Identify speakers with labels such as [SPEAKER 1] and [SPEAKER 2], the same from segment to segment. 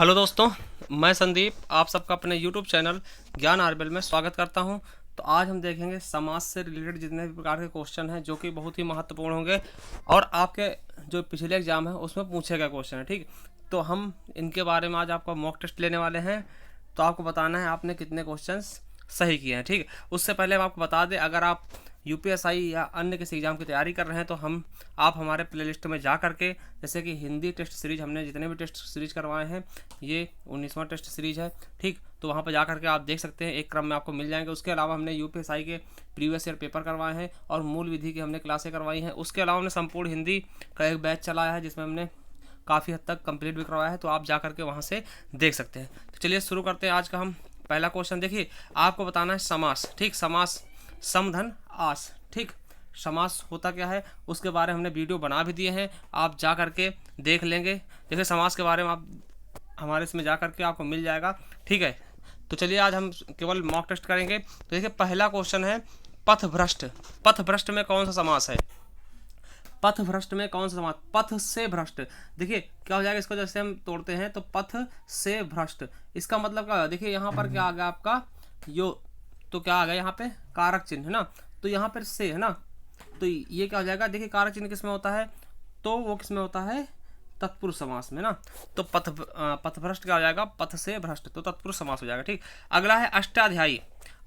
[SPEAKER 1] Hello दोस्तों, मैं संदीप आप सबका अपने यूट्यूब चैनल ज्ञान आरबेल में स्वागत करता हूं। तो आज हम देखेंगे समाज से रिलेटेड जितने भी प्रकार के क्वेश्चन हैं जो कि बहुत ही महत्वपूर्ण होंगे और आपके जो पिछले एग्जाम है उसमें पूछे गए क्वेश्चन है। ठीक, तो हम इनके बारे में आज आपका मॉक टेस्ट लेने वाले हैं। तो आपको बताना है आपने कितने क्वेश्चंस सही किए हैं। ठीक, उससे पहले हम आपको बता दें, अगर आप यूपीएसआई या अन्य किसी एग्जाम की तैयारी कर रहे हैं तो आप हमारे प्लेलिस्ट में जा करके, जैसे कि हिंदी टेस्ट सीरीज, हमने जितने भी टेस्ट सीरीज करवाए हैं ये 19वां टेस्ट सीरीज है। ठीक, तो वहाँ पर जा करके आप देख सकते हैं, एक क्रम में आपको मिल जाएंगे। उसके अलावा हमने यूपीएसआई के प्रीवियस ईयर पेपर करवाए हैं और मूल विधि की हमने क्लासें करवाई हैं। उसके अलावा हमने संपूर्ण हिंदी का एक बैच चलाया है जिसमें हमने काफ़ी हद तक कंप्लीट भी करवाया है, तो आप जा करके वहाँ से देख सकते हैं। तो चलिए शुरू करते हैं आज का हम पहला क्वेश्चन। देखिए, आपको बताना है समास। ठीक, समास समधन आस। ठीक, समास होता क्या है उसके बारे में हमने वीडियो बना भी दिए हैं, आप जा करके देख लेंगे। देखिए, समास के बारे में आप हमारे इसमें जा करके आपको मिल जाएगा। ठीक है, तो चलिए आज हम केवल मॉक टेस्ट करेंगे। तो देखिए, पहला क्वेश्चन है पथभ्रष्ट। पथभ्रष्ट में कौन सा समास है? पथभ्रष्ट में कौन सा समास? पथ से भ्रष्ट। देखिए क्या हो जाएगा, इसको जैसे हम तोड़ते हैं तो पथ से भ्रष्ट, इसका मतलब क्या है? देखिए यहाँ पर क्या आ गया आपका यो, तो क्या आ गया यहाँ पे कारक चिन्ह है ना, तो यहाँ पर से है ना, तो ये क्या हो जाएगा? देखिए कारक चिन्ह किस में होता है, तो वो किस में होता है? तत्पुरुष समास में ना। तो पथभ्रष्ट क्या हो जाएगा? पथ से भ्रष्ट, तो तत्पुरुष समास हो जाएगा। ठीक, अगला है अष्टाध्यायी।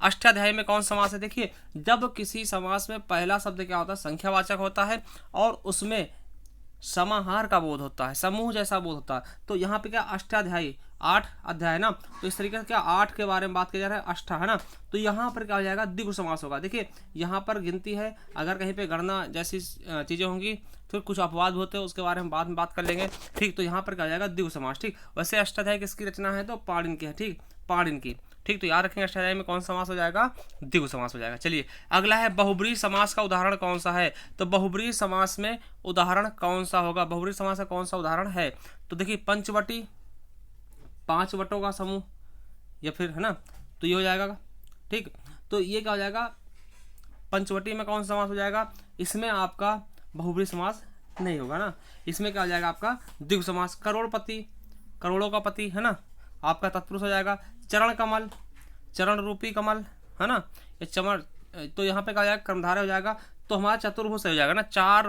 [SPEAKER 1] अष्टाध्यायी में कौन समास है? देखिए, जब किसी समास में पहला शब्द क्या होता है? संख्यावाचक होता है और उसमें समाहार का बोध होता है, समूह जैसा बोध होता है। तो यहाँ पे क्या अष्टाध्यायी, 8 अध्याय ना, तो इस तरीके से क्या 8 के बारे में बात की जा रहा है, अष्टा है ना, तो यहाँ पर क्या हो जाएगा? द्विगु समास होगा। देखिए यहाँ पर गिनती है, अगर कहीं पे गणना जैसी चीज़ें होंगी फिर कुछ अपवाद होते हैं, उसके बारे में बाद में बात कर लेंगे। ठीक, तो यहाँ पर क्या हो जाएगा? द्विगु समास। ठीक, वैसे अष्टाध्यायी किसकी रचना है? तो पाणिनि की है। ठीक, पाणिनि की। ठीक, तो याद रखेंगे अष्टाध्यायी में कौन सा समास हो जाएगा? द्विगु समास हो जाएगा। चलिए अगला है बहुब्रीहि समास का उदाहरण कौन सा है? तो बहुब्रीहि समास में उदाहरण कौन सा होगा? बहुब्रीहि समास का कौन सा उदाहरण है? तो देखिए पंचवटी, 5 वटों का समूह, या फिर है ना, तो ये हो जाएगा। ठीक, तो ये क्या हो जाएगा? पंचवटी में कौन सा समास हो जाएगा? इसमें आपका बहुब्रीहि समास नहीं होगा ना, इसमें क्या हो जाएगा? आपका द्विगु समास। करोड़पति, करोड़ों का पति है ना, आपका तत्पुरुष हो जाएगा। चरण कमल, चरण रूपी कमल है ना, ये चमर, तो यहाँ पे क्या हो जाएगा? कर्मधारय हो जाएगा। तो हमारा चतुर्भुज हो जाएगा ना, 4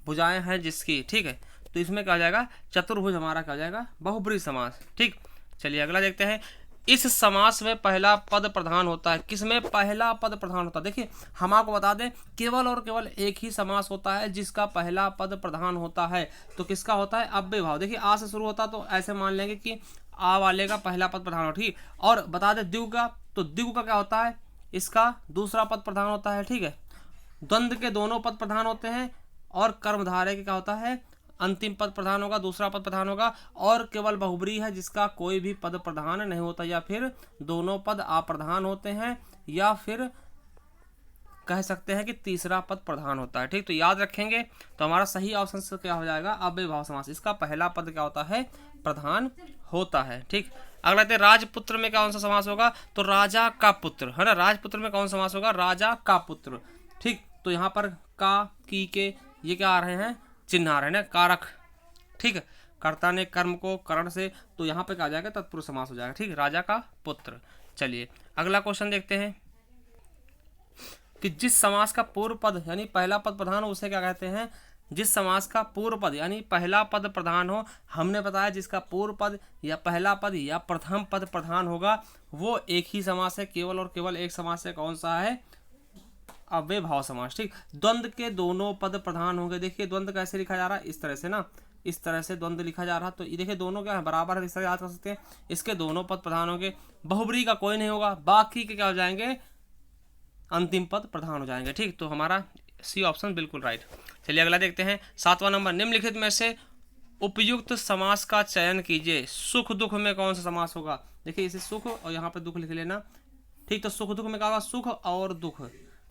[SPEAKER 1] भुजाएं हैं जिसकी। ठीक है, तो इसमें क्या हो जाएगा? चतुर्भुज हमारा क्या हो जाएगा? बहुब्रीहि समास। ठीक, चलिए अगला देखते हैं। इस समास में पहला पद प्रधान होता है। किसमें पहला पद प्रधान होता है? देखिए हम आपको बता दें, केवल और केवल एक ही समास होता है जिसका पहला पद प्रधान होता है। तो किसका होता है? अव्यय भाव। देखिए आ से शुरू होता, तो ऐसे मान लेंगे कि आ वाले का पहला पद प्रधान हो। ठीक, और बता दें द्विगु का, तो द्विगु का क्या होता है? इसका दूसरा पद प्रधान होता है। ठीक है, द्वंद्व के दोनों पद प्रधान होते हैं और कर्मधारय के क्या होता है? अंतिम पद प्रधान होगा, दूसरा पद प्रधान होगा। और केवल बहुब्रीहि है जिसका कोई भी पद प्रधान नहीं होता, या फिर दोनों पद अप्रधान होते हैं, या फिर कह सकते हैं कि तीसरा पद प्रधान होता है। ठीक, तो याद रखेंगे। तो हमारा सही ऑप्शन से क्या हो जाएगा? अव्यय भाव समास। इसका पहला पद क्या होता है? प्रधान होता है। ठीक, अगला है राजपुत्र में कौन सा समास होगा? तो राजा का पुत्र है ना, राजपुत्र में कौन सा समास होगा? राजा का पुत्र। ठीक, तो यहाँ पर का, की के ये क्या आ रहे हैं? चिन्ह आ रहे हैं ना, कारक। ठीक है, कर्ता ने कर्म को करण से, तो यहाँ पे क्या आ जाएगा? तत्पुरुष समास हो जाएगा। ठीक, राजा का पुत्र। चलिए अगला क्वेश्चन देखते हैं कि जिस समास का पूर्व पद यानी पहला पद प्रधान हो उसे क्या कहते हैं? जिस समास का पूर्व पद यानी पहला पद प्रधान हो, हमने बताया जिसका पूर्व पद या पहला पद या प्रथम पद प्रधान होगा वो एक ही समास है, केवल और केवल एक समास है। कौन सा है? अव्यय भाव समास। ठीक, द्वंद्व के दोनों पद प्रधान होंगे। देखिए द्वंद्व कैसे लिखा जा रहा है? इस तरह से ना, इस तरह से द्वंद्व लिखा जा रहा है। तो ये देखिए दोनों क्या है? बराबर है, इस तरह याद कर सकते हैं। इसके दोनों पद प्रधान होंगे। बहुब्रीहि का कोई नहीं होगा, बाकी के क्या हो जाएंगे? अंतिम पद प्रधान हो जाएंगे। ठीक, तो हमारा सी ऑप्शन बिल्कुल राइट। चलिए अगला देखते हैं 7वां नंबर। निम्नलिखित में से उपयुक्त समास का चयन कीजिए। सुख दुख में कौन सा समास होगा? देखिए इसे सुख और यहाँ पे दुख लिख लेना। ठीक, तो सुख दुख में क्या होगा? सुख और दुख।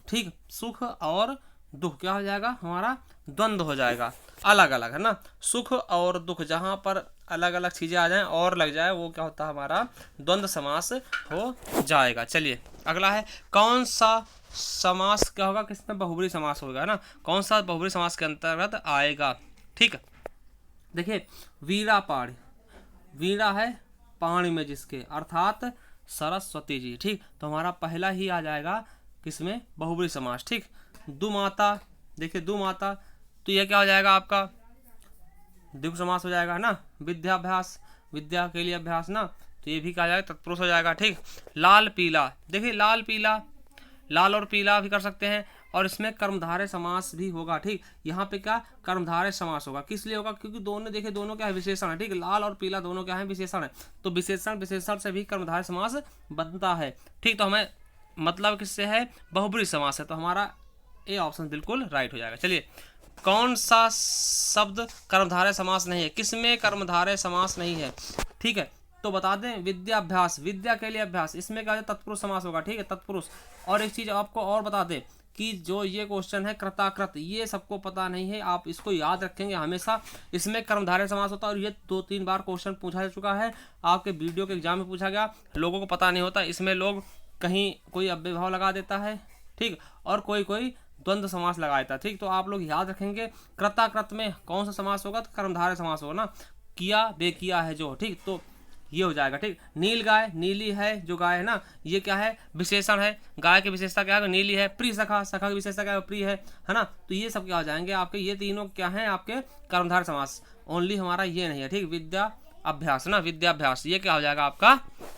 [SPEAKER 1] ठीक, सुख और दुख क्या हो जाएगा? हमारा द्वंद्व हो जाएगा, अलग अलग है ना। सुख और दुख जहाँ पर अलग अलग चीजें आ जाएं और लग जाए वो क्या होता है? हमारा द्वंद्व समास हो जाएगा। चलिए अगला है कौन सा समास क्या होगा? किसमें बहुब्रीहि समास होगा ना, कौन सा बहुब्रीहि समास के अंतर्गत आएगा? ठीक, देखिए वीरा पाढ़, वीणा है पाणी में जिसके, अर्थात सरस्वती जी। ठीक, तो हमारा पहला ही आ जाएगा किसमें, बहुब्रीहि समास। ठीक, दुमाता, देखिए दुमाता, तो यह क्या हो जाएगा आपका द्विगु समास हो जाएगा, है ना। विद्याभ्यास, विद्या के लिए अभ्यास ना, तो ये भी कहा जाएगा तत्पुरुष हो जाएगा। ठीक, लाल पीला, देखिए लाल पीला, लाल और पीला भी कर सकते हैं, और इसमें कर्मधारय समास भी होगा। ठीक, यहाँ पे क्या कर्मधारय समास होगा, किस लिए होगा, क्योंकि दोनों देखिए दोनों क्या है विशेषण है। ठीक, लाल और पीला दोनों क्या है विशेषण है, तो विशेषण विशेषण से भी कर्मधारय समास बनता है। ठीक, तो हमें मतलब किससे है, बहुब्रीहि समास है, तो हमारा ए ऑप्शन बिल्कुल राइट हो जाएगा। चलिए, कौन सा शब्द कर्मधारय समास नहीं है, किसमें कर्मधारय समास नहीं है, ठीक है, तो बता दें विद्याभ्यास, विद्या के लिए अभ्यास, इसमें क्या है तत्पुरुष समास होगा। ठीक है, तत्पुरुष। और एक चीज आपको और बता दें कि जो ये क्वेश्चन है कृताकृत, ये सबको पता नहीं है, आप इसको याद रखेंगे हमेशा, इसमें कर्मधारय समास होता है, और ये 2-3 बार क्वेश्चन पूछा जा चुका है, आपके वीडियो के एग्जाम में पूछा गया, लोगों को पता नहीं होता, इसमें लोग कहीं कोई अव्यय भाव लगा देता है, ठीक, और कोई कोई द्वंद्व समास लगा देता है। ठीक, तो आप लोग याद रखेंगे कृताकृत में कौन सा समास होगा, तो कर्मधारय समास होगा ना, किया बेकिया है जो। ठीक, तो ये हो जाएगा। ठीक, नील गाय, नीली है जो गाय है ना, ये क्या है विशेषण है, गाय की विशेषता क्या है नीली है। प्रिय सखा, सखा की विशेषता क्या है प्रिय है ना, तो ये सब क्या हो जाएंगे आपके, ये तीनों क्या है आपके कर्मधारय समास, ओनली हमारा ये नहीं है। ठीक, विद्या अभ्यास ना, विद्याभ्यास, ये क्या हो जाएगा आपका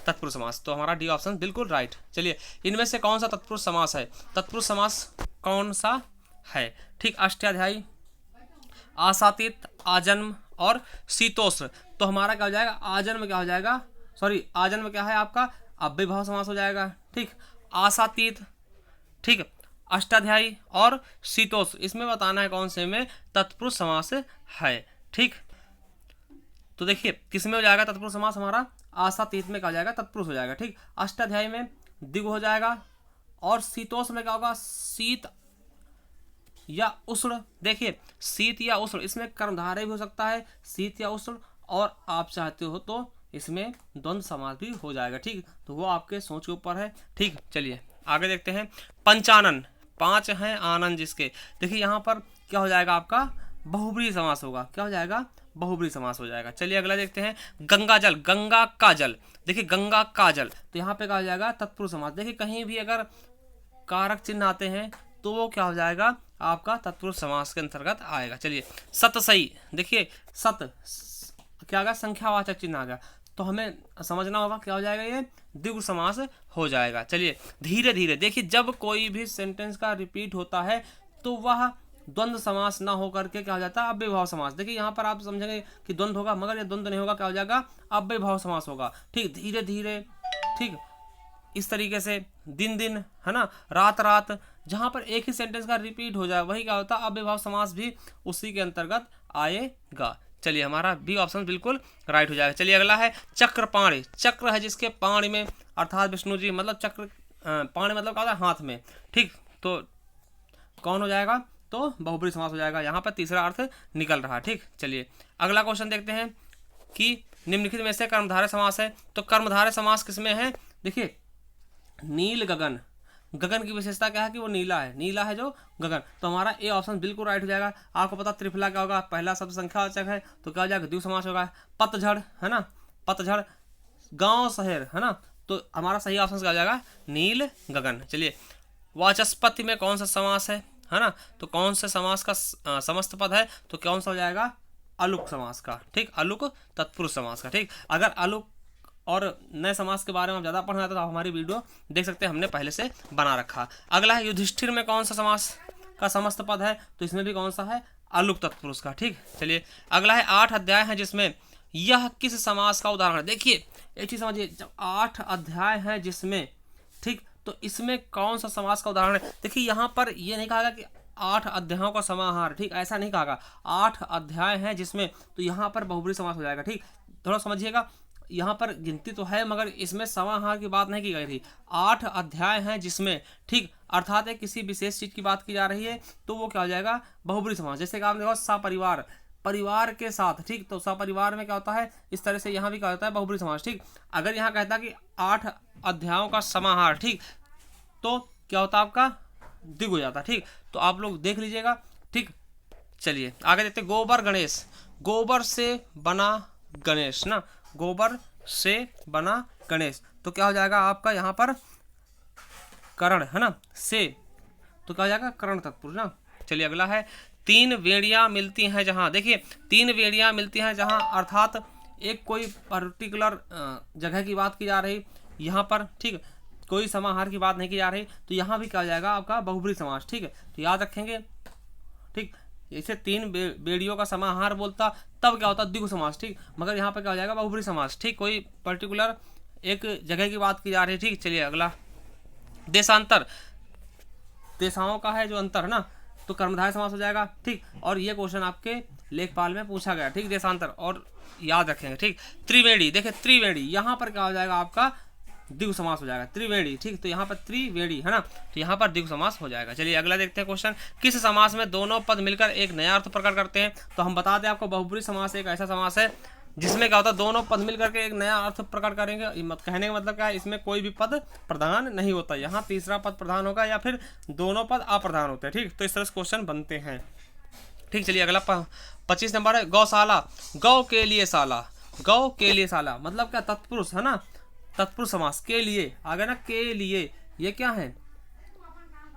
[SPEAKER 1] तत्पुरुष समास, तो हमारा डी ऑप्शन बिल्कुल राइट। चलिए, इनमें से कौन सा तत्पुरुष समास है, तत्पुरुष समास कौन सा है। ठीक, अष्टाध्यायी, आसातीत, आजन्म और शीतोष्ण, तो हमारा क्या हो जाएगा आजन्म, क्या हो जाएगा सॉरी आजन्म क्या है आपका अव्यय भाव समास हो जाएगा। ठीक, आसातीत, ठीक, अष्टाध्यायी और शीतोष्ण, इसमें बताना है कौन से में तत्पुरुष समास है। ठीक, तो देखिए किसमें हो जाएगा तत्पुरुष समास हमारा, आसातीत में क्या हो जाएगा तत्पुरुष हो जाएगा। ठीक, अष्टाध्यायी में द्विगु हो जाएगा, और शीतोष्ण में क्या होगा शीत या उष्ण। देखिए शीत या उष्ण, इसमें कर्मधारय भी हो सकता है, शीत या उष्ण, और आप चाहते हो तो इसमें द्वंद्व समास भी हो जाएगा। ठीक, तो वो आपके सोच के ऊपर है। ठीक, चलिए आगे देखते हैं। पंचानन, 5 हैं आनंद जिसके, देखिए यहाँ पर क्या हो जाएगा आपका बहुब्रीहि समास होगा, क्या हो जाएगा बहुब्रीहि समास हो जाएगा। चलिए अगला देखते हैं। गंगा जल, गंगा का जल, देखिए गंगा का जल, तो यहाँ पे क्या हो जाएगा तत्पुरुष समास। देखिए कहीं भी अगर कारक चिन्ह आते हैं तो वो क्या हो जाएगा आपका तत्पुरुष समास के अंतर्गत आएगा। चलिए, सतसई, देखिए सत क्या आ गया संख्यावाचक चिन्ह आ गया, तो हमें समझना होगा क्या हो जाएगा ये द्विगु समास हो जाएगा। चलिए, धीरे धीरे, देखिए जब कोई भी सेंटेंस का रिपीट होता है तो वह द्वंद्व समास ना हो करके क्या हो जाता है अव्यय भाव समास। देखिए यहाँ पर आप समझेंगे कि द्वंद्व होगा, मगर ये द्वंद्व नहीं होगा, क्या हो जाएगा अव्यय भाव समास होगा। ठीक, धीरे धीरे, ठीक, इस तरीके से दिन दिन, है ना, रात रात, जहां पर एक ही सेंटेंस का रिपीट हो जाए वही क्या होता है अव्यय भाव समास भी उसी के अंतर्गत आएगा। चलिए हमारा बी ऑप्शन बिल्कुल राइट हो जाएगा। चलिए अगला है चक्रपाणि, चक्र है जिसके पाणि में, अर्थात विष्णु जी, मतलब चक्र पाणि मतलब क्या होता है हाथ में। ठीक, तो कौन हो जाएगा तो बहुब्रीहि समास हो जाएगा, यहाँ पर तीसरा अर्थ निकल रहा है। ठीक, चलिए अगला क्वेश्चन देखते हैं कि निम्नलिखित में से कर्मधारय समास है, तो कर्मधारय समास किसमें है। देखिए नील गगन, गगन की विशेषता क्या है कि वो नीला है, नीला है जो गगन, तो हमारा ए ऑप्शन बिल्कुल राइट हो जाएगा। आपको पता त्रिफला क्या होगा, पहला शब्द संख्यावाचक है तो क्या हो जाएगा द्विगु समास होगा। पतझड़, है ना, पतझड़, गांव शहर, है ना, तो हमारा सही ऑप्शन क्या हो जाएगा नील गगन। चलिए, वाचस्पति में कौन सा समास है ना, तो कौन से समास का समस्त पद है, तो कौन सा हो जाएगा अलुक समास का। ठीक, अलुक तत्पुरुष समास का। ठीक, अगर अलुक और नए समास के बारे में आप ज़्यादा पढ़ना चाहते तो आप हमारी वीडियो देख सकते हैं, हमने पहले से बना रखा। अगला है युधिष्ठिर में कौन सा समास का समस्त पद है, तो इसमें भी कौन सा है अलुक तत्पुरुष का। ठीक, चलिए अगला है 8 अध्याय है जिसमें यह किस समास का उदाहरण है। देखिए एक चीज समझिए, जब 8 अध्याय है जिसमें, ठीक, तो इसमें कौन सा समास का उदाहरण है। देखिए यहाँ पर ये नहीं कहा कि 8 अध्यायों का समाहार, ठीक, ऐसा नहीं कहा, 8 अध्याय हैं जिसमें, तो यहाँ पर बहुब्रीहि समास हो जाएगा। ठीक, थोड़ा समझिएगा, यहाँ पर गिनती तो है मगर इसमें समाहार की बात नहीं की गई थी। 8 अध्याय हैं जिसमें, ठीक, अर्थात है किसी विशेष चीज की बात की जा रही है तो वो क्या हो जाएगा बहुब्रीहि समास। जैसे कि आपने देखा सपरिवार, परिवार के साथ, ठीक, तो सपरिवार में क्या होता है इस तरह से, यहाँ भी क्या होता है बहुब्रीहि समास। ठीक, अगर यहाँ कहता कि 8 अध्यायों का समाहार, ठीक, तो क्या होता आपका द्विगु हो जाता। ठीक, तो आप लोग देख लीजिएगा। ठीक, चलिए आगे देखते, गोबर गणेश, गोबर से बना गणेश ना, गोबर से बना गणेश, तो क्या हो जाएगा आपका यहाँ पर करण है ना, से, तो क्या हो जाएगा करण तत्पुरुष ना। चलिए अगला है, तीन वेड़ियां मिलती हैं जहां, देखिए तीन वेड़ियां मिलती हैं जहां, अर्थात एक कोई पर्टिकुलर जगह की बात की जा रही यहाँ पर, ठीक, कोई समाहार की बात नहीं की जा रही, तो यहाँ भी क्या हो जाएगा आपका बहुब्री समास, ठीक है, तो याद रखेंगे, ठीक, इसे तीन बेड़ियों का समाहार बोलता तब क्या होता द्विगु समास, ठीक, मगर यहाँ पर क्या हो जाएगा बहुब्री समास, ठीक, कोई पर्टिकुलर एक जगह की बात की जा रही है, ठीक। चलिए अगला, देशांतर, देशाओं का है जो अंतर है ना, तो कर्मधारय समास हो जाएगा, ठीक, और ये क्वेश्चन आपके लेखपाल में पूछा गया, ठीक, देशांतर, और याद रखेंगे, ठीक। त्रिवेणी, देखिए त्रिवेणी, यहाँ पर क्या हो जाएगा आपका द्विगु समास हो जाएगा, त्रिवेणी, ठीक, तो यहाँ पर त्रिवेणी है ना, तो यहाँ पर द्विगु समास हो जाएगा। चलिए अगला देखते हैं क्वेश्चन, किस समास में दोनों पद मिलकर एक नया अर्थ प्रकट करते हैं, तो हम बता दें आपको बहुब्री समास एक ऐसा समास है जिसमें क्या होता है दोनों पद मिल करके एक नया अर्थ प्रकट करेंगे, कहने का मतलब क्या है, इसमें कोई भी पद प्रधान नहीं होता, यहाँ तीसरा पद प्रधान होगा या फिर दोनों पद अप्रधान होते हैं, ठीक, तो इस तरह से क्वेश्चन बनते हैं, ठीक। चलिए अगला 25 नंबर है, गौशाला, गौ के लिए शाला, गौ के लिए शाला, मतलब क्या तत्पुरुष है ना, तत्पुरुष समास, के लिए आ गया ना, के लिए, ये क्या है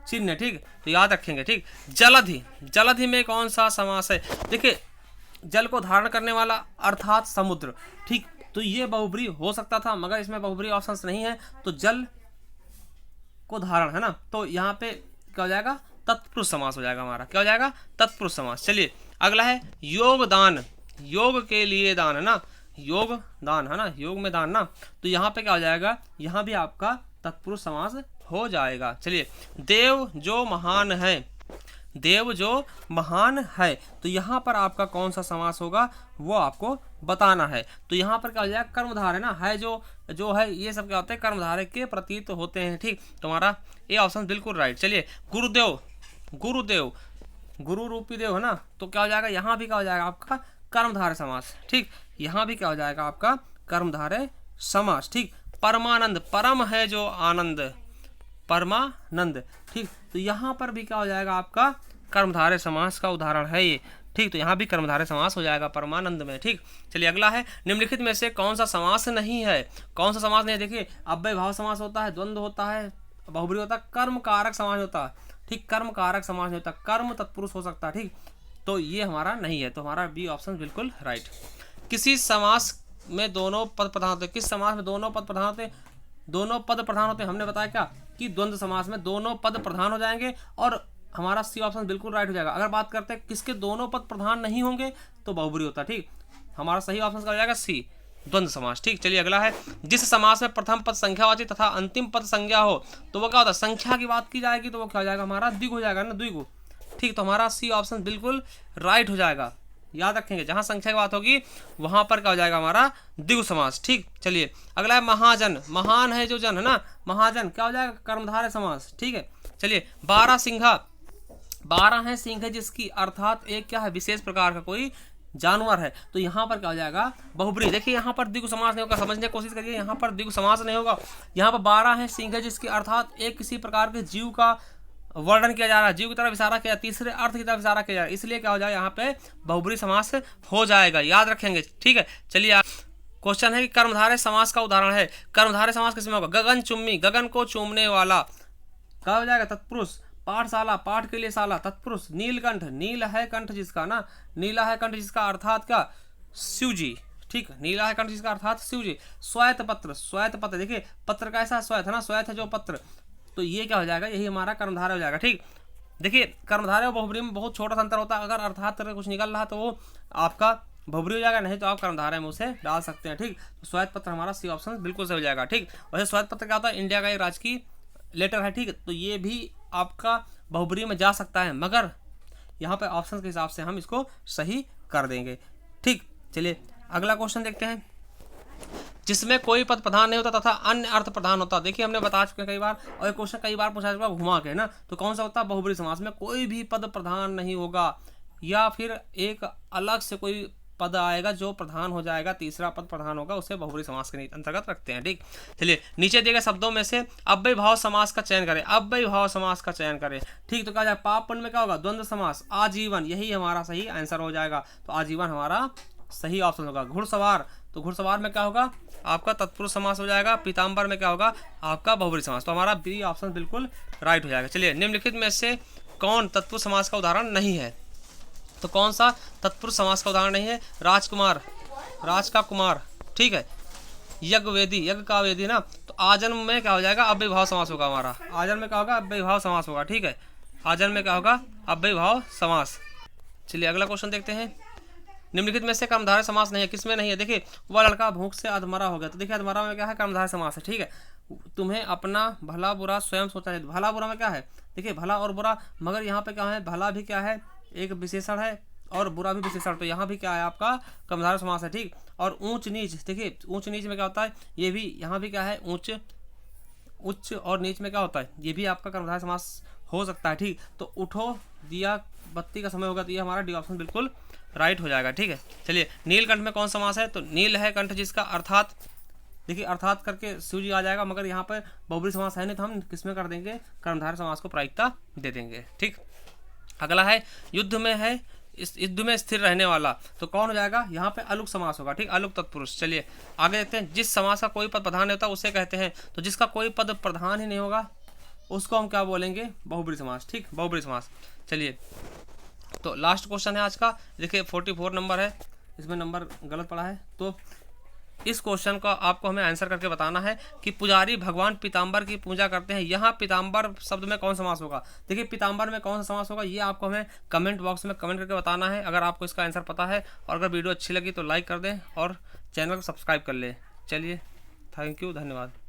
[SPEAKER 1] चिन्ह, ठीक, तो याद रखेंगे, ठीक। जलधि, जलधि में कौन सा समास है, देखिए जल को धारण करने वाला अर्थात समुद्र, ठीक, तो ये बहुब्री हो सकता था मगर इसमें बहुब्री ऑप्शंस नहीं है, तो जल को धारण है ना, तो यहाँ पे क्या हो जाएगा तत्पुरुष समास हो जाएगा हमारा, क्या हो जाएगा तत्पुरुष समास। चलिए अगला है योगदान, योग के लिए दान है ना, योग दान है ना, योग में दान ना, तो यहाँ पे क्या हो जाएगा, यहाँ भी आपका तत्पुरुष समास हो जाएगा। चलिए देव जो महान है, देव जो महान है, तो यहाँ पर आपका कौन सा समास होगा वो आपको बताना है, तो यहाँ पर क्या हो जाएगा कर्मधारय ना, है जो है ये सब क्या होते हैं कर्मधारय के प्रतीत होते हैं, ठीक, तुम्हारा ये ऑप्शन बिल्कुल राइट। चलिए गुरुदेव, गुरुदेव, गुरु रूपी देव है ना, तो क्या हो जाएगा यहाँ भी क्या हो जाएगा आपका कर्मधारय समास, ठीक, यहाँ भी क्या हो जाएगा आपका कर्मधारय समास, ठीक। परमानंद, परम है जो आनंद, परमानंद, ठीक, तो यहाँ पर भी क्या हो जाएगा आपका कर्मधारय समास का उदाहरण है ये, ठीक, तो यहाँ भी कर्मधारय समास हो जाएगा परमानंद में, ठीक। चलिए अगला है, निम्नलिखित में से कौन सा समास नहीं है, कौन सा समास नहीं है, देखिए अव्यय भाव समास होता है, द्वंद्व होता है, बहुब्री होता है, कर्म कारक समास होता है, ठीक, कर्म कारक समास नहीं होता, कर्म तत्पुरुष हो सकता है, ठीक, तो ये हमारा नहीं है, तो हमारा बी ऑप्शन बिल्कुल राइट। किसी समास में दोनों पद प्रधान होते, किस समास में दोनों पद प्रधान होते, दोनों पद प्रधान होते हैं, हमने बताया क्या कि द्वंद्व समास में दोनों पद प्रधान हो जाएंगे और हमारा सी ऑप्शन बिल्कुल राइट हो जाएगा। अगर बात करते हैं किसके दोनों पद प्रधान नहीं होंगे तो बहुब्री होता है, ठीक, हमारा सही ऑप्शन का हो जाएगा सी, द्वंद्व समास, ठीक। चलिए अगला है, जिस समास में प्रथम पद संख्यावाची तथा अंतिम पद संज्ञा हो, तो वो क्या होता है संख्या की बात की जाएगी तो वो क्या हो जाएगा हमारा द्विगु हो जाएगा ना, द्विगु, ठीक, तो हमारा सी ऑप्शन बिल्कुल राइट हो जाएगा। याद रखेंगे जहां संख्या की बात होगी वहां पर क्या हो जाएगा हमारा द्विगु समास, ठीक। चलिए अगला है महाजन, महान है जो जन है ना, महाजन क्या हो जाएगा कर्मधारय समास, ठीक है। चलिए 12 सिंघा, 12 है सिंह जिसकी, अर्थात एक क्या है विशेष प्रकार का कोई जानवर है, तो यहाँ पर क्या हो जाएगा बहुब्री, देखिए यहाँ पर द्विगु समास नहीं होगा, समझने की कोशिश करिए, यहाँ पर द्विगु समास नहीं होगा, यहाँ पर 12 है सिंह जिसकी, अर्थात एक किसी प्रकार के जीव का वर्णन किया जा रहा है, जीव की तरफ इशारा किया, तीसरे अर्थ की तरफ इशारा किया जा रहा है, इसलिए क्या हो जाएगा यहाँ पे बहुब्री समास हो जाएगा, याद रखेंगे, ठीक है। चलिए क्वेश्चन है कि कर्मधारय समास का उदाहरण है, कर्मधारय समास किसमें होगा, गगन चुम्मी, गगन को चूमने वाला, क्या हो जाएगा तत्पुरुष, पाठशाला, पाठ के लिए शाला, तत्पुरुष, नीलकंठ, नील है कंठ जिसका ना, नीला है कंठ जिसका, अर्थात क्या शिव जी, ठीक, नीला है कंठ जिसका अर्थात शिव जी। श्वेत पत्र, श्वेत पत्र, देखिए पत्र कैसा श्वेत है ना, श्वेत है जो पत्र, तो ये क्या हो जाएगा यही हमारा कर्मधारय हो जाएगा, ठीक। देखिए कर्मधारय और बहुब्री में बहुत छोटा सा अंतर होता है, अगर अर्थात करके कुछ निकल रहा तो वो आपका बहुब्री हो जाएगा, नहीं तो आप कर्मधारय में उसे डाल सकते हैं, ठीक। तो श्वेत पत्र हमारा सी ऑप्शन बिल्कुल सही हो जाएगा, ठीक। वैसे श्वेत पत्र क्या होता है इंडिया का एक राजकीय लेटर है, ठीक, तो ये भी आपका बहुब्री में जा सकता है, मगर यहाँ पे ऑप्शन के हिसाब से हम इसको सही कर देंगे, ठीक। चलिए अगला क्वेश्चन देखते हैं, जिसमें कोई पद प्रधान नहीं होता तथा अन्य अर्थ प्रधान होता, देखिए हमने बता चुके हैं कई बार, और ये क्वेश्चन कई बार पूछा चुका घुमा के ना, तो कौन सा होता है बहुब्री समास में कोई भी पद प्रधान नहीं होगा, या फिर एक अलग से कोई पद आएगा जो प्रधान हो जाएगा, तीसरा पद प्रधान होगा, उसे बहुब्री समास के अंतर्गत रखते हैं, ठीक। चलिए नीचे दिए गए शब्दों में से अव्यय भाव समास का चयन करें, अव्यय भाव समास का चयन करें, ठीक, तो क्या जाए पाप पुण्य में क्या होगा द्वंद्व समास, आजीवन, यही हमारा सही आंसर हो जाएगा, तो आजीवन हमारा सही ऑप्शन होगा। घुड़सवार, तो घुड़सवार में क्या होगा आपका तत्पुरुष समास हो जाएगा। पीताम्बर में क्या होगा आपका बहुब्रीहि समास। तो हमारा बी ऑप्शन बिल्कुल राइट हो जाएगा। चलिए, निम्नलिखित में से कौन तत्पुरुष समास का उदाहरण नहीं है? तो कौन सा तत्पुरुष समास का उदाहरण नहीं है? राजकुमार, राज का कुमार, ठीक है। यज्ञवेदी, यज्ञ का वेदी ना, तो आजन्म में क्या हो जाएगा अव्ययभाव समास होगा हमारा। आजन्म में क्या होगा अव्ययभाव समास होगा, ठीक है। आजन्म में क्या होगा अव्ययभाव समास। चलिए अगला क्वेश्चन देखते हैं। निम्नलिखित में से कर्मधारय समास नहीं है, किसमें नहीं है? देखिए, वह लड़का भूख से अधमरा हो गया, तो देखिए अधमरा में क्या है कर्मधारय समास है, ठीक है। तुम्हें अपना भला बुरा स्वयं सोचना चाहिए। भला बुरा में क्या है? देखिए भला और बुरा, मगर यहाँ पे क्या है भला भी क्या है एक विशेषण है और बुरा भी विशेषण, तो यहाँ भी क्या है आपका कर्मधारय समास है, ठीक। और ऊंच नीच, देखिए ऊंच नीच में क्या होता है ये भी, यहाँ भी क्या है ऊंच, उच्च और नीच में क्या होता है ये भी आपका कर्मधारय समास हो सकता है, ठीक। तो उठो दिया बत्ती का समय होगा, तो ये हमारा डी ऑप्शन बिल्कुल राइट हो जाएगा, ठीक है। चलिए, नीलकंठ में कौन समास है? तो नील है कंठ जिसका, अर्थात, देखिए अर्थात करके शिव जी आ जाएगा, मगर यहाँ पर बहुब्रीहि समास है नहीं, तो हम किसमें कर देंगे कर्मधारय समास को प्रायिकता दे देंगे, ठीक। अगला है युद्ध में है, इस युद्ध में स्थिर रहने वाला, तो कौन हो जाएगा यहाँ पे अलुक समास होगा, ठीक। अलुक तत्पुरुष। चलिए आगे देखते हैं। जिस समास का कोई पद प्रधान नहीं होता उसे कहते हैं, तो जिसका कोई पद प्रधान ही नहीं होगा उसको हम क्या बोलेंगे बहुब्रीहि समास, ठीक, बहुब्रीहि समास। चलिए, तो लास्ट क्वेश्चन है आज का, देखिए 44 नंबर है, इसमें नंबर गलत पड़ा है, तो इस क्वेश्चन का आपको हमें आंसर करके बताना है कि पुजारी भगवान पीताम्बर की पूजा करते हैं, यहाँ पीताम्बर शब्द में कौन समास होगा? देखिए पीताम्बर में कौन सा समास होगा ये आपको हमें कमेंट बॉक्स में कमेंट करके बताना है, अगर आपको इसका आंसर पता है। और अगर वीडियो अच्छी लगी तो लाइक कर दें और चैनल को सब्सक्राइब कर लें। चलिए, थैंक यू, धन्यवाद।